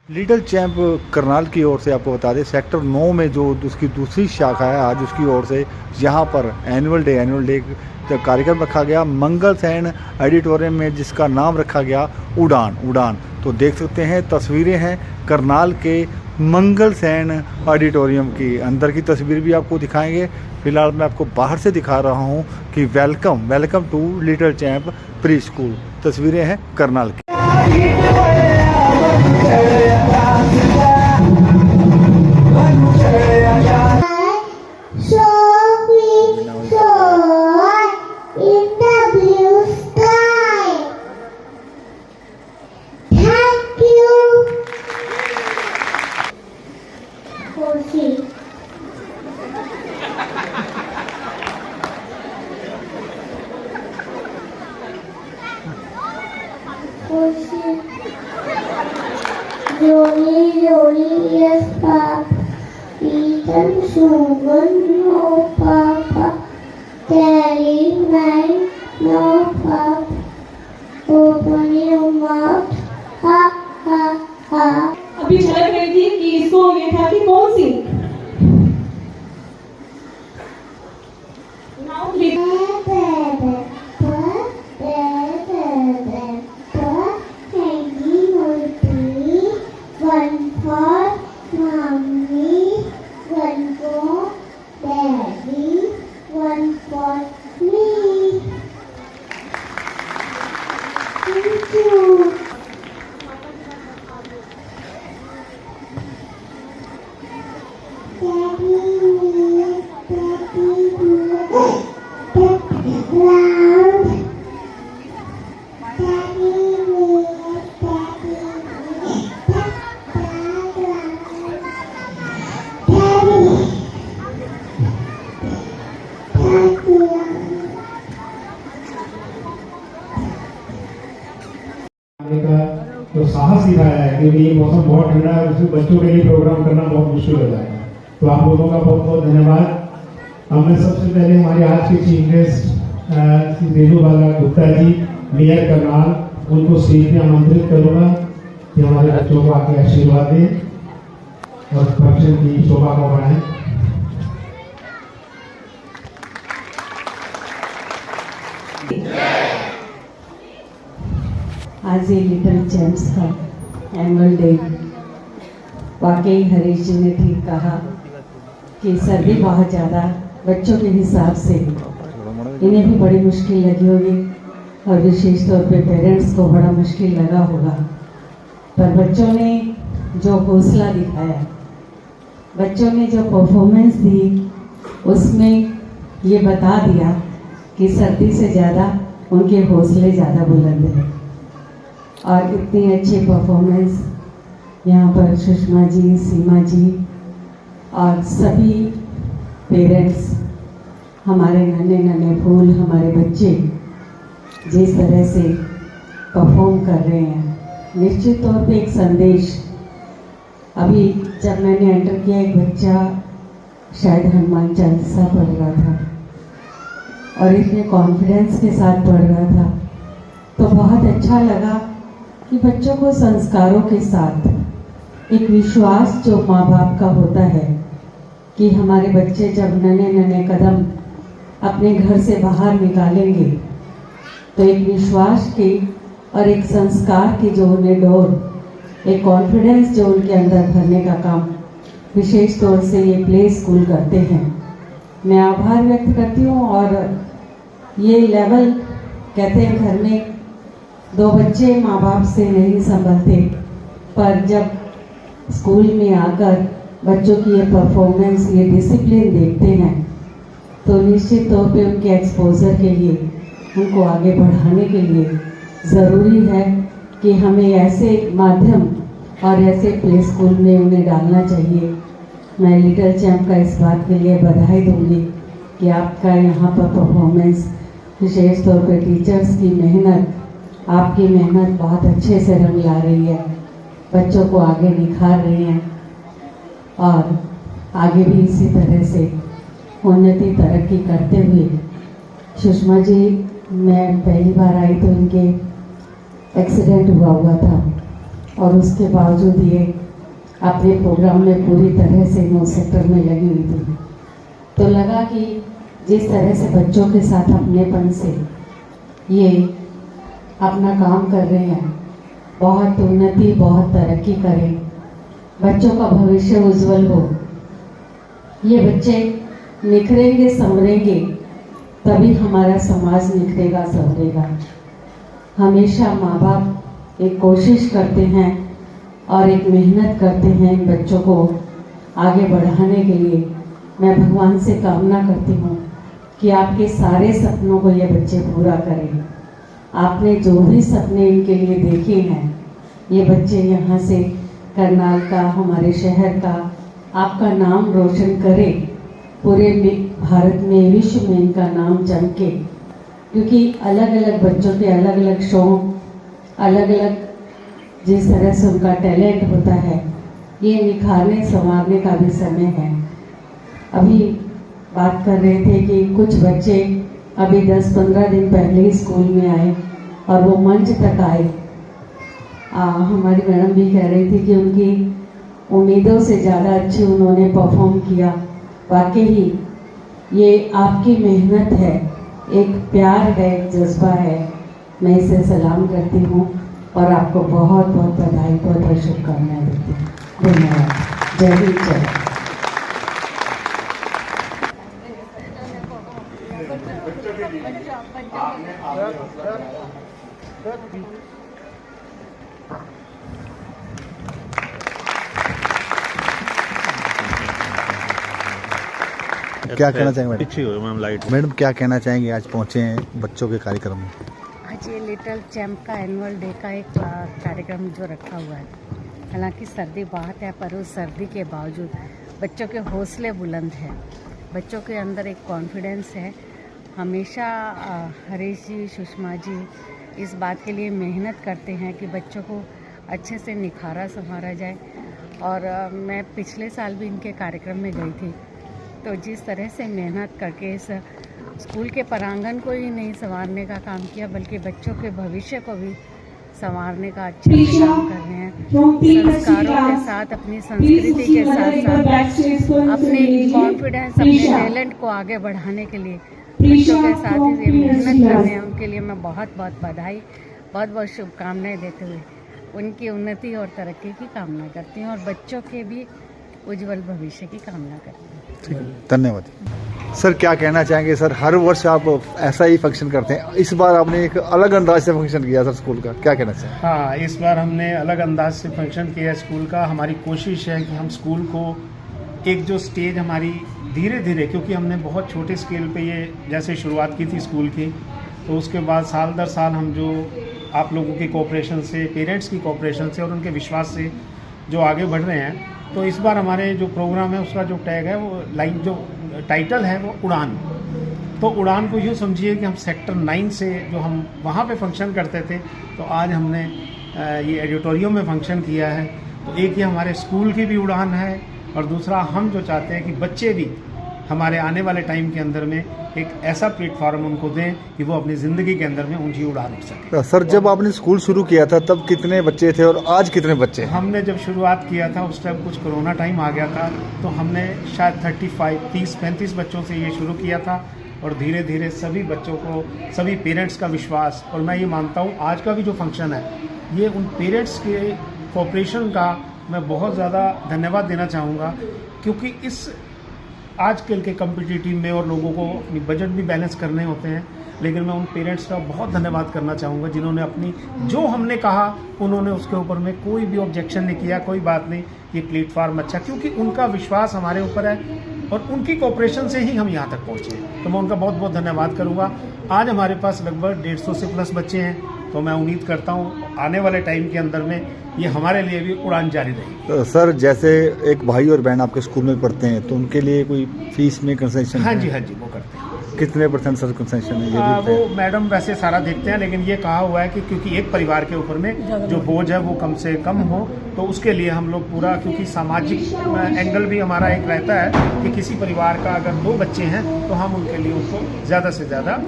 Little champ Karnal की ओर से आपको बता दें सेक्टर 9 में जो उसकी दूसरी शाखा है, आज उसकी ओर से यहाँ पर एनुअल डे का कार्यक्रम रखा गया मंगल सैन ऑडिटोरियम में, जिसका नाम रखा गया उड़ान। तो देख सकते हैं तस्वीरें हैं करनाल के मंगल सैन ऑडिटोरियम की। अंदर की तस्वीर भी आपको दिखाएंगे। फिलहाल मैं आपको बाहर से दिखा रहा हूँ कि welcome to little champ preschool. तस्वीरें हैं करनाल की। Johnny, yes, Papa. Ethan, Sugar, no, Papa. Daddy, man, no, Papa. Open your mouth, ha, ha, ha. अभी झलक रही थी कि इसको ये था कि कौन सी now One for mommy, one for daddy, one for me. Thank you. Daddy, round. का तो साहस ही रहा है क्योंकि ये मौसम बहुत ठंडा है, उसमें बच्चों के लिए प्रोग्राम करना बहुत मुश्किल हो जाएगा। तो आप लोगों का बहुत बहुत धन्यवाद। मैं सबसे पहले हमारे आज के चीफ गेस्ट श्री रेणु बाला गुप्ता जी, मेयर करनाल, उनको स्टेज पे आमंत्रित करूंगा कि हमारे बच्चों को आके आशीर्वाद दें और फंक्शन की शोभा को बढ़ाएं। आज ये लिटिल चैम्प्स का एनुअल डे, वाकई हरीश जी ने ठीक कहा कि सर्दी बहुत ज़्यादा बच्चों के हिसाब से इन्हें भी बड़ी मुश्किल लगी होगी और विशेष तौर पे पेरेंट्स को बड़ा मुश्किल लगा होगा। पर बच्चों ने जो हौसला दिखाया, बच्चों ने जो परफॉर्मेंस दी, उसमें ये बता दिया कि सर्दी से ज़्यादा उनके हौसले ज़्यादा बुलंद हैं। और इतनी अच्छी परफॉर्मेंस यहाँ पर सुषमा जी, सीमा जी और सभी पेरेंट्स, हमारे नन्हे नन्हे फूल, हमारे बच्चे जिस तरह से परफॉर्म कर रहे हैं, निश्चित तौर पे एक संदेश। अभी जब मैंने एंटर किया, एक बच्चा शायद हनुमान चालीसा पढ़ रहा था और इतने कॉन्फिडेंस के साथ पढ़ रहा था, तो बहुत अच्छा लगा कि बच्चों को संस्कारों के साथ एक विश्वास जो माँ बाप का होता है कि हमारे बच्चे जब नन्हे नन्हे कदम अपने घर से बाहर निकालेंगे तो एक विश्वास की और एक संस्कार की जो उन्हें डोर, एक कॉन्फिडेंस जो उनके अंदर भरने का काम विशेष तौर से ये प्ले स्कूल करते हैं। मैं आभार व्यक्त करती हूँ। और ये लेवल कहते हैं घर में दो बच्चे माँ बाप से नहीं संभलते, पर जब स्कूल में आकर बच्चों की ये परफॉर्मेंस, ये डिसिप्लिन देखते हैं तो निश्चित तौर पे उनके एक्सपोजर के लिए, उनको आगे बढ़ाने के लिए ज़रूरी है कि हमें ऐसे माध्यम और ऐसे प्ले स्कूल में उन्हें डालना चाहिए। मैं लिटिल चैम्प का इस बात के लिए बधाई दूंगी कि आपका यहाँ पर परफॉर्मेंस, विशेष तौर पे टीचर्स की मेहनत, आपकी मेहनत बहुत अच्छे से रंग ला रही है, बच्चों को आगे निखार रही हैं और आगे भी इसी तरह से उन्नति तरक्की करते हुए। सुषमा जी, मैं पहली बार आई तो इनके एक्सीडेंट हुआ था और उसके बावजूद ये अपने प्रोग्राम में पूरी तरह से 9 सेक्टर में लगी हुई थी। तो लगा कि जिस तरह से बच्चों के साथ अपनेपन से ये अपना काम कर रहे हैं, बहुत उन्नति, बहुत तरक्की करें, बच्चों का भविष्य उज्जवल हो। ये बच्चे निखरेंगे, संवरेंगे, तभी हमारा समाज निखरेगा, संवरेगा। हमेशा माँ बाप एक कोशिश करते हैं और एक मेहनत करते हैं इन बच्चों को आगे बढ़ाने के लिए। मैं भगवान से कामना करती हूँ कि आपके सारे सपनों को ये बच्चे पूरा करें। आपने जो भी सपने इनके लिए देखे हैं, ये बच्चे यहाँ से करनाल का, हमारे शहर का आपका नाम रोशन करें, पूरे भारत में, विश्व में इनका नाम चमके। क्योंकि अलग अलग बच्चों के अलग अलग शौक, अलग अलग जिस तरह से उनका टैलेंट होता है, ये निखारने संवारने का भी समय है। अभी बात कर रहे थे कि कुछ बच्चे अभी 10-15 दिन पहले ही स्कूल में आए और वो मंच तक आए। हमारी मैडम भी कह रही थी कि उनकी उम्मीदों से ज़्यादा अच्छे उन्होंने परफॉर्म किया। वाकई ये आपकी मेहनत है, एक प्यार है, एक जज्बा है। मैं इसे सलाम करती हूँ और आपको बहुत बहुत बधाई, बहुत बहुत शुभकामनाएं देती हूँ। धन्यवाद। जय हिंद, जय भारत। क्या कहना चाहेंगे पीछे हो मैम लाइट मैडम, क्या कहना चाहेंगे? आज पहुंचे हैं बच्चों के कार्यक्रम में। आज ये लिटिल चैम्प का एनुअल डे का एक कार्यक्रम जो रखा हुआ है। हालांकि सर्दी बहुत है, पर उस सर्दी के बावजूद बच्चों के हौसले बुलंद हैं, बच्चों के अंदर एक कॉन्फिडेंस है। हमेशा हरीश जी, सुषमा जी इस बात के लिए मेहनत करते हैं कि बच्चों को अच्छे से निखारा संवारा जाए। और मैं पिछले साल भी इनके कार्यक्रम में गई थी, तो जिस तरह से मेहनत करके इस स्कूल के प्रांगण को ही नहीं संवारने का काम किया, बल्कि बच्चों के भविष्य को भी संवारने का अच्छे से काम कर रहे हैं। संस्कारों के साथ, अपनी संस्कृति के साथ साथ अपने कॉन्फिडेंस, अपने टैलेंट को आगे बढ़ाने के लिए बच्चों के साथ ही मेहनत कर रहे हैं। उनके लिए मैं बहुत बहुत बधाई, बहुत बहुत शुभकामनाएं देते हुए उनकी उन्नति और तरक्की की कामना करती हूँ और बच्चों के भी उज्जवल भविष्य की कामना करती हूँ। ठीक है, धन्यवाद। सर, क्या कहना चाहेंगे? सर, हर वर्ष आप ऐसा ही फंक्शन करते हैं, इस बार आपने एक अलग अंदाज से फंक्शन किया सर स्कूल का, क्या कहना चाहेंगे? हाँ, इस बार हमने अलग अंदाज से फंक्शन किया स्कूल का। हमारी कोशिश है कि हम स्कूल को एक जो स्टेज हमारी धीरे धीरे, क्योंकि हमने बहुत छोटे स्केल पे ये जैसे शुरुआत की थी स्कूल की, तो उसके बाद साल दर साल हम जो आप लोगों की कोऑपरेशन से, पेरेंट्स की कोऑपरेशन से और उनके विश्वास से जो आगे बढ़ रहे हैं, तो इस बार हमारे जो प्रोग्राम है उसका जो टैग है, वो लाइन जो टाइटल है वो उड़ान। तो उड़ान को यूँ समझिए कि हम सेक्टर 9 से जो हम वहाँ पे फंक्शन करते थे, तो आज हमने ये एडिटोरियम में फंक्शन किया है। तो एक ये हमारे स्कूल की भी उड़ान है और दूसरा हम जो चाहते हैं कि बच्चे भी हमारे आने वाले टाइम के अंदर में एक ऐसा प्लेटफॉर्म उनको दें कि वो अपनी ज़िंदगी के अंदर में ऊंची उड़ान उड़ सके। सर, जब आपने स्कूल शुरू किया था तब कितने बच्चे थे और आज कितने बच्चे हैं? हमने जब शुरुआत किया था उस टाइम कुछ कोरोना टाइम आ गया था, तो हमने शायद 35 बच्चों से ये शुरू किया था और धीरे धीरे सभी बच्चों को, सभी पेरेंट्स का विश्वास, और मैं ये मानता हूँ आज का भी जो फंक्शन है ये उन पेरेंट्स के कोऑपरेशन का मैं बहुत ज़्यादा धन्यवाद देना चाहूँगा। क्योंकि इस आजकल के कम्पिटिटिव में और लोगों को अपनी बजट भी बैलेंस करने होते हैं, लेकिन मैं उन पेरेंट्स का बहुत धन्यवाद करना चाहूँगा जिन्होंने अपनी, जो हमने कहा उन्होंने उसके ऊपर में कोई भी ऑब्जेक्शन नहीं किया, कोई बात नहीं, ये प्लेटफॉर्म अच्छा, क्योंकि उनका विश्वास हमारे ऊपर है और उनकी कोऑपरेशन से ही हम यहाँ तक पहुँचे। तो मैं उनका बहुत बहुत धन्यवाद करूँगा। आज हमारे पास लगभग 150 से प्लस बच्चे हैं, तो मैं उम्मीद करता हूँ आने वाले टाइम के अंदर में ये हमारे लिए भी उड़ान जारी रहेगी। सर, जैसे एक भाई और बहन आपके स्कूल में पढ़ते हैं, तो उनके लिए कोई फीस में कंसेशन? हाँ जी, वो करते हैं। कितने % सर कंसेशन है? ये भी वो मैडम वैसे सारा देखते हैं, लेकिन ये कहा हुआ है कि क्योंकि एक परिवार के ऊपर में जो बोझ है वो कम से कम हो, तो उसके लिए हम लोग पूरा, क्योंकि सामाजिक एंगल भी हमारा एक रहता है कि किसी परिवार का अगर 2 बच्चे हैं तो हम उनके लिए उनको ज़्यादा से ज़्यादा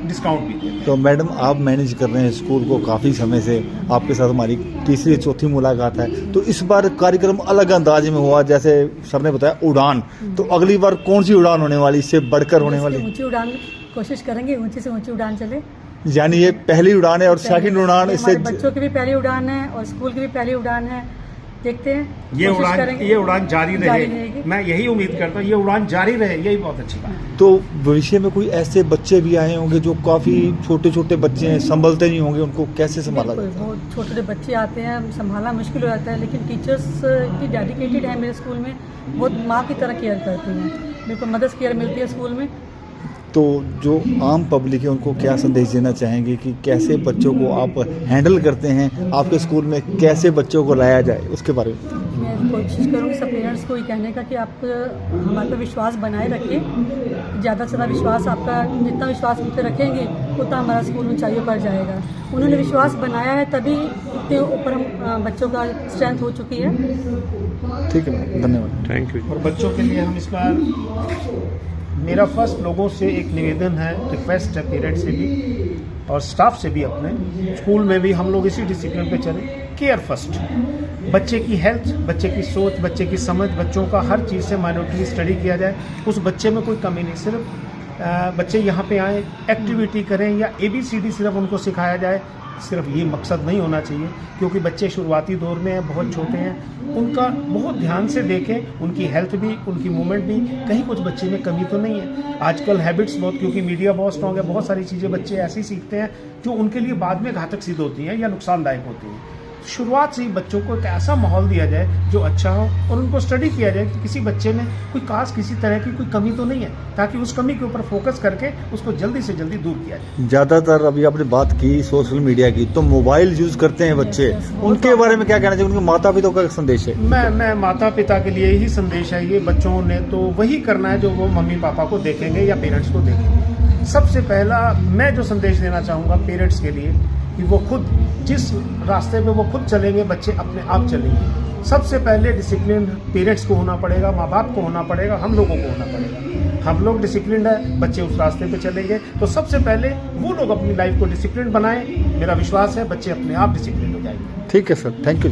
डिस्काउंट भी देते हैं। तो मैडम आप मैनेज कर रहे हैं स्कूल को काफ़ी समय से, आपके साथ हमारी तीसरी चौथी मुलाकात है, तो इस बार कार्यक्रम अलग अंदाज में हुआ, जैसे सर ने बताया उड़ान, तो अगली बार कौन सी उड़ान होने वाली, इससे बढ़कर होने वाली? ऊंची उड़ान कोशिश करेंगे, ऊंची से ऊंची उड़ान चले। यानी ये पहली उड़ान है और सेकंड उड़ान इससे बच्चों की भी पहली उड़ान है और स्कूल की भी पहली उड़ान है। देखते हैं, ये कोशिश उड़ान जारी रहे। रहेगी। मैं यही उम्मीद करता हूँ ये उड़ान जारी रहे, यही बहुत अच्छी बात है। तो भविष्य में कोई ऐसे बच्चे भी आए होंगे जो काफ़ी छोटे छोटे बच्चे हैं, संभलते नहीं होंगे, उनको कैसे संभाला बिल्कुल, जाए? बहुत छोटे छोटे बच्चे आते हैं, संभालना मुश्किल हो जाता है, लेकिन टीचर्स की डेडिकेटेड है मेरे स्कूल में, बहुत माँ की तरह केयर करती हैं, बिल्कुल मदर्स केयर मिलती है स्कूल में। तो जो आम पब्लिक है उनको क्या संदेश देना चाहेंगे कि कैसे बच्चों को आप हैंडल करते हैं, आपके स्कूल में कैसे बच्चों को लाया जाए, उसके बारे में? मैं कोशिश करूँगी सब पेरेंट्स को ये कहने का कि आप हमारे पर विश्वास बनाए रखिए, ज़्यादा से ज़्यादा विश्वास, आपका जितना विश्वास मुझ पर रखेंगे उतना हमारा स्कूल ऊंचाइयों पर जाएगा। उन्होंने विश्वास बनाया है तभी इतने ऊपर हम बच्चों का स्ट्रेंथ हो चुकी है। ठीक है मैम, धन्यवाद। Thank you. और बच्चों के लिए हम इस बार, मेरा फर्स्ट लोगों से एक निवेदन है, रिक्वेस्ट है पेरेंट्स से भी और स्टाफ से भी, अपने स्कूल में भी हम लोग इसी डिसिप्लिन पे चलें, केयर फर्स्ट। बच्चे की हेल्थ, बच्चे की सोच, बच्चे की समझ, बच्चों का हर चीज़ से माइन्यूटली स्टडी किया जाए, उस बच्चे में कोई कमी नहीं। सिर्फ बच्चे यहाँ पे आए, एक्टिविटी करें या ABCD सिर्फ उनको सिखाया जाए, सिर्फ ये मकसद नहीं होना चाहिए, क्योंकि बच्चे शुरुआती दौर में हैं, बहुत छोटे हैं, उनका बहुत ध्यान से देखें, उनकी हेल्थ भी, उनकी मूवमेंट भी, कहीं कुछ बच्चे में कमी तो नहीं है। आजकल हैबिट्स बहुत, क्योंकि मीडिया बहुत स्ट्रॉन्ग है, बहुत सारी चीज़ें बच्चे ऐसी सीखते हैं जो उनके लिए बाद में घातक सिद्ध होती हैं या नुकसानदायक होती हैं। शुरुआत से ही बच्चों को एक ऐसा माहौल दिया जाए जो अच्छा हो और उनको स्टडी किया जाए कि किसी बच्चे में कोई खास किसी तरह की कोई कमी तो नहीं है, ताकि उस कमी के ऊपर फोकस करके उसको जल्दी से जल्दी दूर किया जाए। ज़्यादातर अभी आपने बात की सोशल मीडिया की, तो मोबाइल यूज़ करते हैं बच्चे, उनके बारे में क्या कहना चाहिए? उनके माता पिता का संदेश है? मैं माता पिता के लिए ही संदेश है ये, बच्चों ने तो वही करना है जो वो मम्मी पापा को देखेंगे या पेरेंट्स को देखेंगे। सबसे पहला मैं जो संदेश देना चाहूँगा पेरेंट्स के लिए कि वो खुद जिस रास्ते पे वो खुद चलेंगे, बच्चे अपने आप चलेंगे। सबसे पहले डिसिप्लिन पेरेंट्स को होना पड़ेगा, माँ बाप को होना पड़ेगा, हम लोगों को होना पड़ेगा। हम लोग डिसिप्लिन है, बच्चे उस रास्ते पे चलेंगे। तो सबसे पहले वो लोग अपनी लाइफ को डिसिप्लिन बनाएं, मेरा विश्वास है बच्चे अपने आप डिसिप्लिन हो जाएंगे। ठीक है सर, थैंक यू।